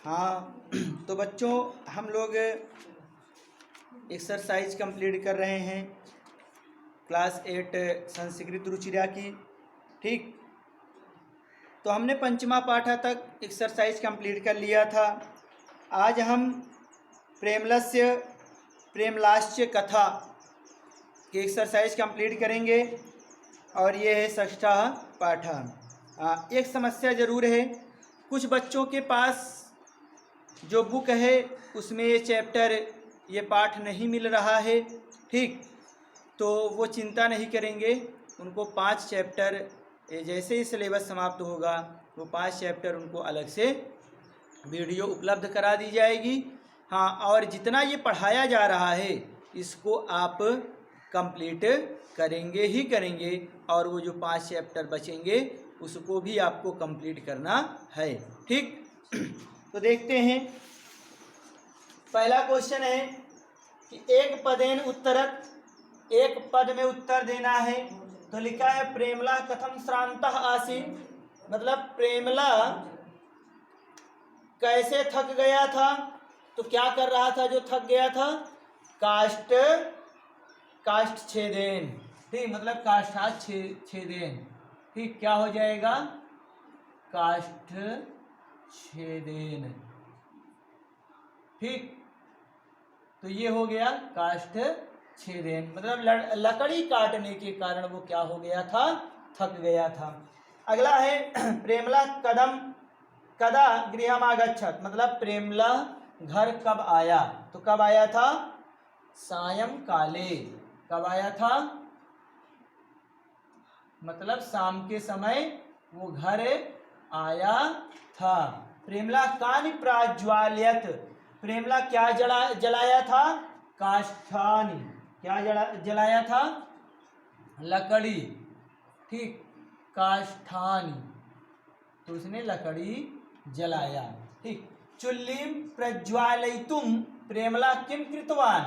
हाँ तो बच्चों हम लोग एक्सरसाइज कंप्लीट कर रहे हैं क्लास 8 संस्कृत रुचिरा की। ठीक, तो हमने पंचमा पाठा तक एक्सरसाइज कंप्लीट कर लिया था। आज हम प्रेमलस्य प्रेमलास्य कथा की एक्सरसाइज कंप्लीट करेंगे और ये है षष्ठा पाठा। एक समस्या ज़रूर है, कुछ बच्चों के पास जो बुक है उसमें ये चैप्टर ये पाठ नहीं मिल रहा है। ठीक, तो वो चिंता नहीं करेंगे, उनको 5 चैप्टर जैसे ही सिलेबस समाप्त होगा वो 5 चैप्टर उनको अलग से वीडियो उपलब्ध करा दी जाएगी। हाँ, और जितना ये पढ़ाया जा रहा है इसको आप कंप्लीट करेंगे ही करेंगे और वो जो 5 चैप्टर बचेंगे उसको भी आपको कंप्लीट करना है। ठीक, तो देखते हैं। पहला क्वेश्चन है कि एक पदेन उत्तरत, एक पद में उत्तर देना है। तो लिखा है प्रेमला कथम श्रांतः आसीत्, मतलब प्रेमला कैसे थक गया था। तो क्या कर रहा था जो थक गया था? काष्ठ छेदेन। ठीक, मतलब काष्ठात छेदेन। ठीक, क्या हो जाएगा? काष्ठ छेदेन। ठीक, तो ये हो गया काष्ठ छेदेन, मतलब लकड़ी काटने के कारण वो क्या हो गया था? थक गया था। अगला है प्रेमला कदा गृहमागच्छत्, मतलब प्रेमला घर कब आया। तो कब आया था? सायं काले। कब आया था? मतलब शाम के समय वो घर आया था। प्रेमला कानि प्राज्वाल्यत, प्रेमला क्या जलाया था? काष्ठानि। क्या जलाया था? लकड़ी। ठीक, काष्ठानि, तो उसने लकड़ी जलाया। ठीक, चुल्लीं प्रज्वालयितुं प्रेमला किम कृतवान,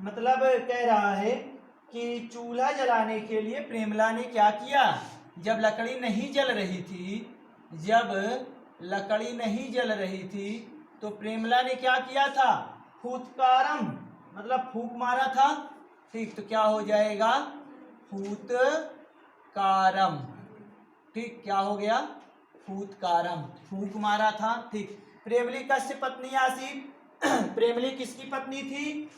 मतलब कह रहा है कि चूल्हा जलाने के लिए प्रेमला ने क्या किया? जब लकड़ी नहीं जल रही थी, तो प्रेमला ने क्या किया था? फूत्कारम, मतलब फूंक मारा था। ठीक, तो क्या हो जाएगा? फूत्कारम। ठीक, क्या हो गया? फूत्कारम, फूंक मारा था। ठीक, प्रेमली कस्य पत्नी आसीत्, प्रेमली किसकी पत्नी थी?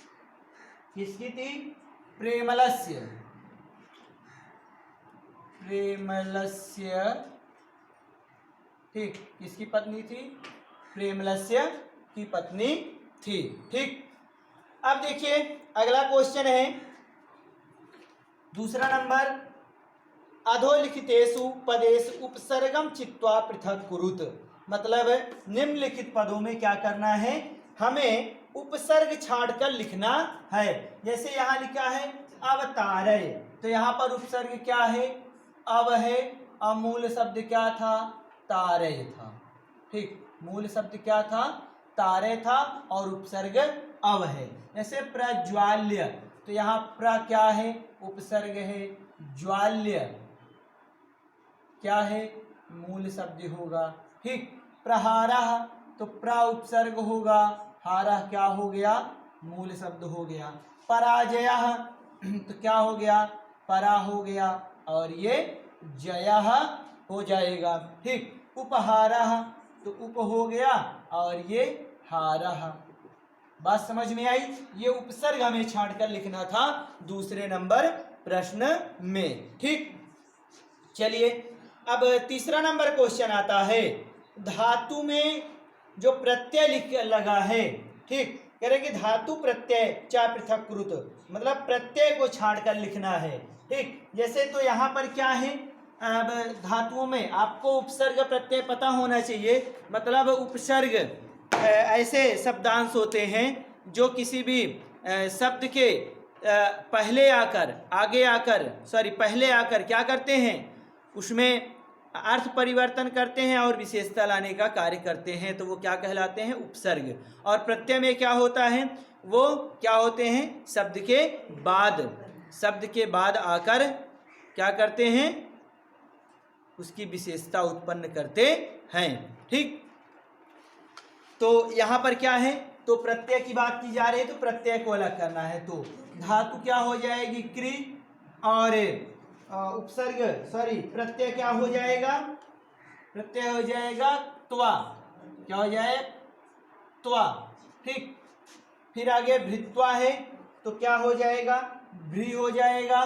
किसकी थी? प्रेमलस्य। ठीक, किसकी पत्नी थी? प्रेमलस्य की पत्नी थी। ठीक, अब देखिए अगला क्वेश्चन है दूसरा नंबर, अधोलिखितेषु पदेषु उपसर्गम चित्वा पृथक कुरुत, मतलब निम्नलिखित पदों में क्या करना है? हमें उपसर्ग छाड़कर लिखना है। जैसे यहाँ लिखा है अवतारय, तो यहाँ पर उपसर्ग क्या है? अव है, और मूल शब्द क्या था? तारय था। ठीक, मूल शब्द क्या था? तारय था और उपसर्ग अव है। जैसे प्रज्वाल्य, तो यहाँ प्र क्या है? उपसर्ग है। ज्वाल्य क्या है? मूल शब्द होगा। ठीक, प्रहारः, तो प्र उपसर्ग होगा, हारः क्या हो गया? मूल शब्द हो गया। पराजयः, तो क्या हो गया? परा हो गया और ये जयः हो जाएगा। ठीक, उपहारः, तो उप हो गया और ये हारः। बात समझ में आई? ये उपसर्ग हमें छांटकर लिखना था दूसरे नंबर प्रश्न में। ठीक, चलिए अब तीसरा नंबर क्वेश्चन आता है, धातु में जो प्रत्यय लगा है। ठीक, कह रहे कि धातु प्रत्यय चा पृथक कुरुत, मतलब प्रत्यय को छाड़कर लिखना है। ठीक, जैसे तो यहाँ पर क्या है? अब धातुओं में आपको उपसर्ग प्रत्यय पता होना चाहिए। मतलब उपसर्ग ऐसे शब्दांश होते हैं जो किसी भी शब्द के पहले आकर क्या करते हैं? उसमें अर्थ परिवर्तन करते हैं और विशेषता लाने का कार्य करते हैं, तो वो क्या कहलाते हैं? उपसर्ग। और प्रत्यय में क्या होता है? वो क्या होते हैं? शब्द के बाद आकर क्या करते हैं? उसकी विशेषता उत्पन्न करते हैं। ठीक, तो यहाँ पर क्या है, तो प्रत्यय की बात की जा रही है तो प्रत्यय को अलग करना है। तो धातु क्या हो जाएगी क्री, और उपसर्ग सॉरी प्रत्यय क्या हो जाएगा, प्रत्यय हो जाएगा त्वा, क्या हो जाए त्वा। ठीक, फिर आगे भृत्वा है तो क्या हो जाएगा, भ्री हो जाएगा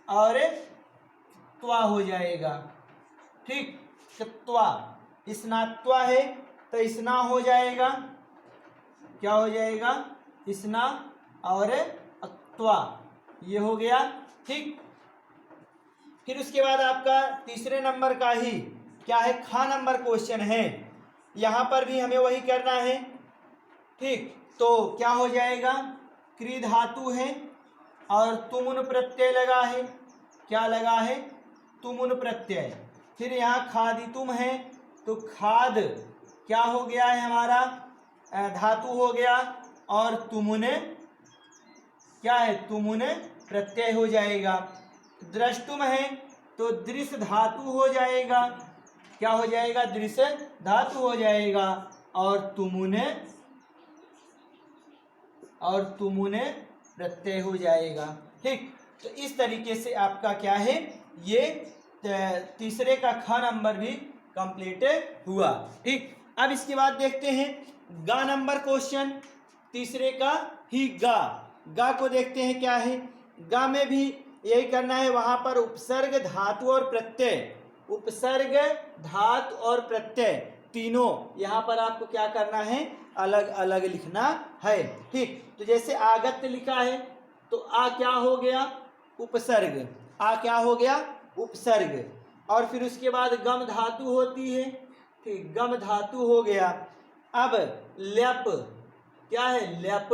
और त्वा हो जाएगा। ठीक, त्वा। स्नात्वा है तो स्ना हो जाएगा, क्या हो जाएगा, स्ना और त्वा, ये हो गया। ठीक, फिर उसके बाद आपका तीसरे नंबर का ही क्या है, खा नंबर क्वेश्चन है। यहाँ पर भी हमें वही करना है। ठीक, तो क्या हो जाएगा, क्री धातु है और तुमुन प्रत्यय लगा है, क्या लगा है, तुमुन प्रत्यय। फिर यहाँ खादितुम है तो खाद क्या हो गया है हमारा, धातु हो गया, और तुमुने क्या है, तुमुने प्रत्यय हो जाएगा। द्रष्टुम है तो दृश्य धातु हो जाएगा, क्या हो जाएगा, दृश्य धातु हो जाएगा, और तुमुने प्रत्यय हो जाएगा। ठीक, तो इस तरीके से आपका क्या है, ये तीसरे का ख नंबर भी कंप्लीट हुआ। ठीक, अब इसके बाद देखते हैं गा नंबर क्वेश्चन, तीसरे का ही गा। गा को देखते हैं क्या है, गा में भी यही करना है। वहां पर उपसर्ग धातु और प्रत्यय, उपसर्ग धातु और प्रत्यय तीनों यहाँ पर आपको क्या करना है, अलग अलग लिखना है। ठीक, तो जैसे आगत्य लिखा है तो आ क्या हो गया, उपसर्ग, आ क्या हो गया, उपसर्ग, और फिर उसके बाद गम धातु होती है। ठीक, गम धातु हो गया। अब ल्यप क्या है, ल्यप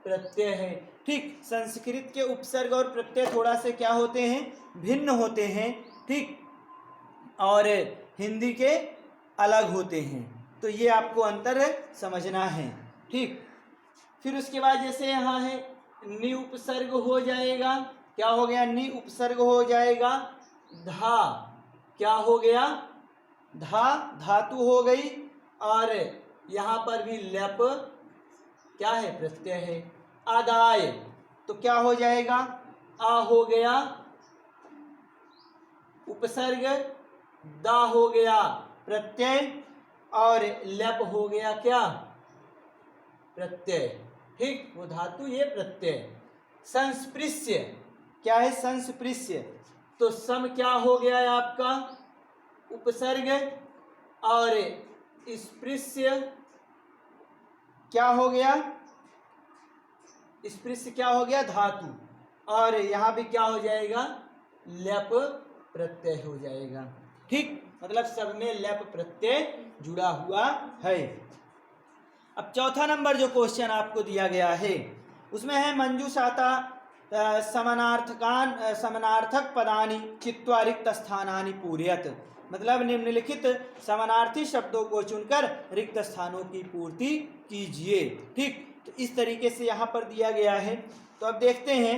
प्रत्यय है। ठीक, संस्कृत के उपसर्ग और प्रत्यय थोड़ा से क्या होते हैं, भिन्न होते हैं। ठीक, और हिंदी के अलग होते हैं, तो ये आपको अंतर समझना है। ठीक, फिर उसके बाद जैसे यहाँ है नि उपसर्ग हो जाएगा, क्या हो गया, नि उपसर्ग हो जाएगा। धा क्या हो गया, धा धातु हो गई, और यहाँ पर भी लप क्या है, प्रत्यय है। आदाय तो क्या हो जाएगा, आ हो गया उपसर्ग, दा हो गया प्रत्यय, और लप हो गया क्या, प्रत्यय। ठीक, वो धातु ये प्रत्यय। संस्पृश्य क्या है, संस्पृश्य, तो सम क्या हो गया है आपका, उपसर्ग, और स्पृश्य क्या हो गया, स्पृश्य क्या हो गया, धातु, और यहाँ भी क्या हो जाएगा, लप प्रत्यय हो जाएगा। ठीक, मतलब सब में लप प्रत्यय जुड़ा हुआ है। अब चौथा नंबर जो क्वेश्चन आपको दिया गया है उसमें है मंजूषाता समानार्थक पदानि चित्वा रिक्त स्थानानि पूरयत, मतलब निम्नलिखित समानार्थी शब्दों को चुनकर रिक्त स्थानों की पूर्ति कीजिए। ठीक, तो इस तरीके से यहाँ पर दिया गया है। तो अब देखते हैं,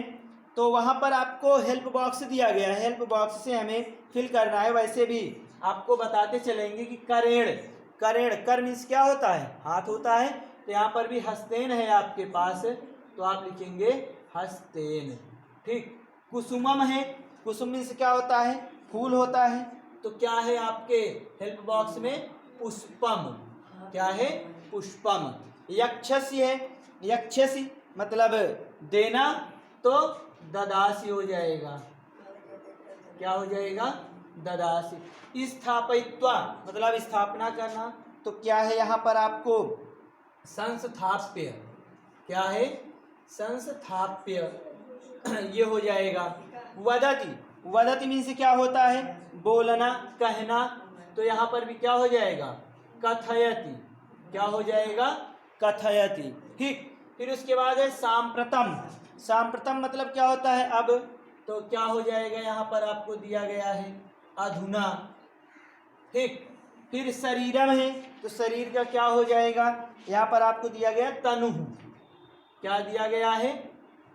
तो वहाँ पर आपको हेल्प बॉक्स दिया गया है, हेल्प बॉक्स से हमें फिल करना है। वैसे भी आपको बताते चलेंगे कि करेण, करेण, कर मीन्स क्या होता है, हाथ होता है, तो यहाँ पर भी हस्तेन है आपके पास, तो आप लिखेंगे हस्तेन। ठीक, कुसुमम है, कुसुम मीन्स क्या होता है, फूल होता है, तो क्या है आपके हेल्प बॉक्स में, पुष्पम, क्या है, पुष्पम। यक्षसी है, यक्षसी मतलब देना, तो ददासी हो जाएगा, क्या हो जाएगा, ददासी। स्थापयित्वा मतलब स्थापना करना, तो क्या है यहाँ पर आपको संस्थाप्य, क्या है, संस्थाप्य, ये हो जाएगा। वदति, वदति मीन्स क्या होता है, बोलना, कहना, तो यहाँ पर भी क्या हो जाएगा, कथयति, क्या हो जाएगा, कथयति। ठीक, फिर उसके बाद है सांप्रतम, सांप्रतम मतलब क्या होता है अब, तो क्या हो जाएगा, यहाँ पर आपको दिया गया है अधुना। ठीक, फिर शरीरम है, तो शरीर का क्या हो जाएगा, यहाँ पर आपको दिया गया तनुः, क्या दिया गया है,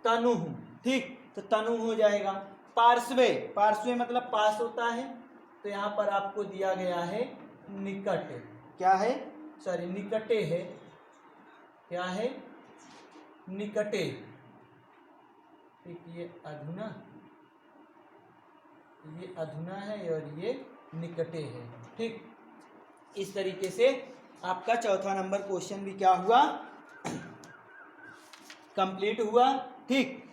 तनुः। ठीक, तो तनु हो जाएगा। पार्श्वे, पार्श्वे मतलब पास होता है, तो यहाँ पर आपको दिया गया है निकट, क्या है, सॉरी निकटे है, क्या है, निकटे, ठीक, ये अधुना है और ये निकटे है, ठीक। इस तरीके से आपका चौथा नंबर क्वेश्चन भी क्या हुआ, कंप्लीट हुआ, ठीक।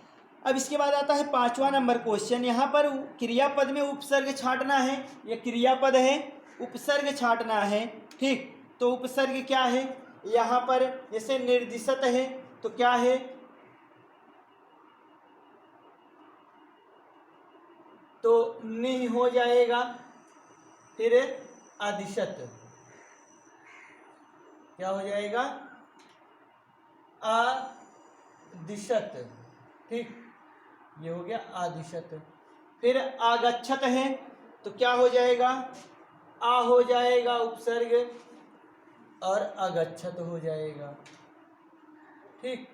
अब इसके बाद आता है पांचवा नंबर क्वेश्चन। यहाँ पर क्रियापद में उपसर्ग छांटना है, ये क्रियापद है, उपसर्ग छांटना है, ठीक। तो उपसर्ग क्या है, यहाँ पर जैसे निर्दिशत है तो क्या है, तो नि हो जाएगा, फिर आदिशत, क्या हो जाएगा, आदिशत, ठीक, ये हो गया आदिशत। फिर आगच्छत है तो क्या हो जाएगा, आ हो जाएगा उपसर्ग और अगच्छत हो जाएगा, ठीक।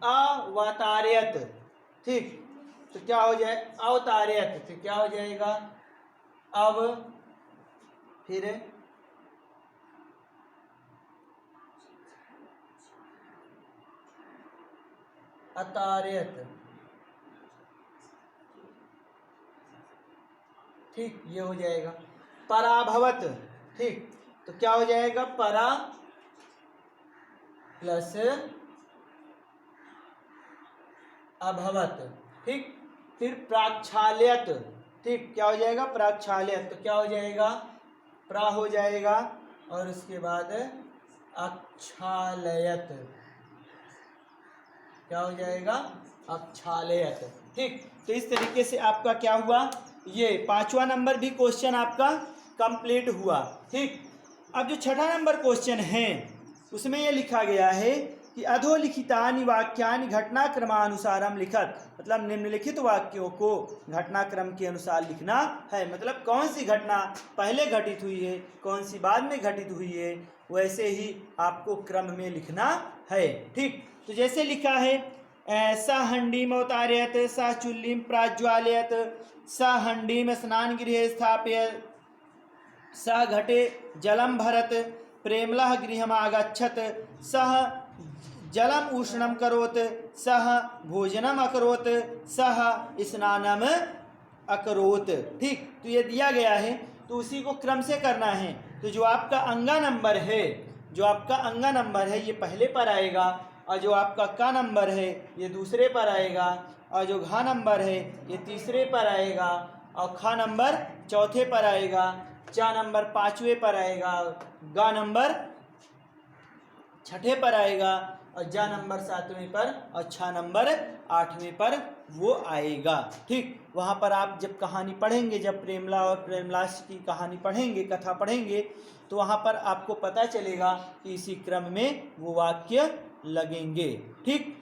अवतार्यत, ठीक, तो क्या हो जाए, अवतार्यत, तो क्या हो जाएगा, अब, फिर अतार्यत, ठीक, ये हो जाएगा। पराभवत, ठीक, तो क्या हो जाएगा, परा प्लस अभवत, ठीक। फिर प्राक्षाल्यत, ठीक, क्या हो जाएगा, प्राक्षाल्यत, तो क्या हो जाएगा, प्रा हो जाएगा और उसके बाद अक्षालयत, क्या हो जाएगा, अक्षालयत, ठीक। तो इस तरीके से आपका क्या हुआ, ये पांचवा नंबर भी क्वेश्चन आपका कंप्लीट हुआ, ठीक। अब जो छठा नंबर क्वेश्चन है उसमें ये लिखा गया है कि अधोलिखितानि वाक्यानि घटनाक्रमानुसारम लिखत, मतलब निम्नलिखित वाक्यों को घटनाक्रम के अनुसार लिखना है, मतलब कौन सी घटना पहले घटित हुई है, कौन सी बाद में घटित हुई है, वैसे ही आपको क्रम में लिखना है, ठीक। तो जैसे लिखा है, स हंडीम अवतारयत, स चुल्लीम प्राज्वालयत, स हंडीम स्नानगृहे स्थापयत, स घटे जलम भरत, प्रेमलः गृहमागच्छत, सः जलम उष्णम करोत, सः भोजनम अकरोत, सः स्नानम अकरोत, ठीक। तो ये दिया गया है, तो उसी को क्रम से करना है। तो जो आपका अंगा नंबर है, जो आपका अंगा नंबर है ये पहले पर आएगा, और जो आपका का नंबर है ये दूसरे पर आएगा, और जो घा नंबर है ये तीसरे पर आएगा, और खा नंबर चौथे पर आएगा, चा नंबर पांचवें पर आएगा, गा नंबर छठे पर आएगा, और जा नंबर सातवें पर, और छा नंबर आठवें पर वो आएगा, ठीक। वहाँ पर आप जब कहानी पढ़ेंगे, जब प्रेमला और प्रेमलास की कहानी पढ़ेंगे, कथा पढ़ेंगे, तो वहाँ पर आपको पता चलेगा कि इसी क्रम में वो वाक्य लगेंगे, ठीक।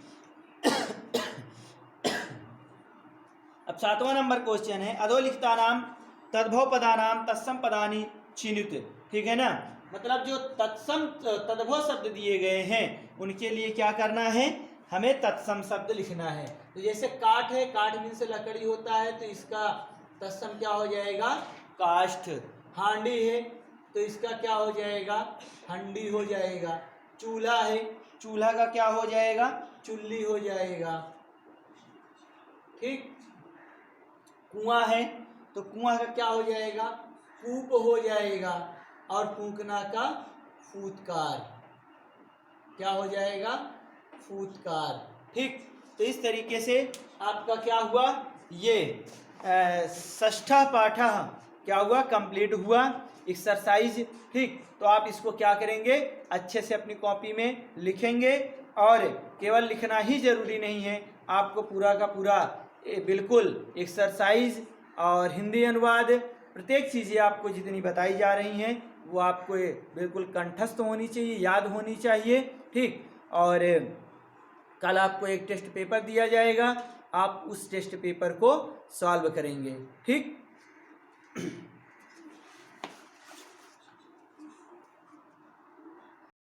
अब सातवां नंबर क्वेश्चन है, अधोलिखितानाम तद्भव पदानाम तत्सम पदानि चिनुत, ठीक है ना, मतलब जो तत्सम तद्भव शब्द दिए गए हैं उनके लिए क्या करना है, हमें तत्सम शब्द लिखना है। तो जैसे काठ है, काठ मीन्स लकड़ी होता है, तो इसका तत्सम क्या हो जाएगा, काष्ठ। हांडी है तो इसका क्या हो जाएगा, हंडी हो जाएगा। चूल्हा है, चूल्हा का क्या हो जाएगा, चुल्ली हो जाएगा, ठीक। कुआं है तो कुआं का क्या हो जाएगा, कूप हो जाएगा, और फूंकना का फूतकार, क्या हो जाएगा, फूतकार, ठीक। तो इस तरीके से आपका क्या हुआ, ये षष्ठा पाठा क्या हुआ, कंप्लीट हुआ एक्सरसाइज, ठीक। तो आप इसको क्या करेंगे, अच्छे से अपनी कॉपी में लिखेंगे, और केवल लिखना ही जरूरी नहीं है, आपको पूरा का पूरा बिल्कुल एक्सरसाइज और हिंदी अनुवाद प्रत्येक चीज़ें आपको जितनी बताई जा रही हैं वो आपको बिल्कुल कंठस्थ होनी चाहिए, याद होनी चाहिए, ठीक। और कल आपको एक टेस्ट पेपर दिया जाएगा, आप उस टेस्ट पेपर को सॉल्व करेंगे, ठीक।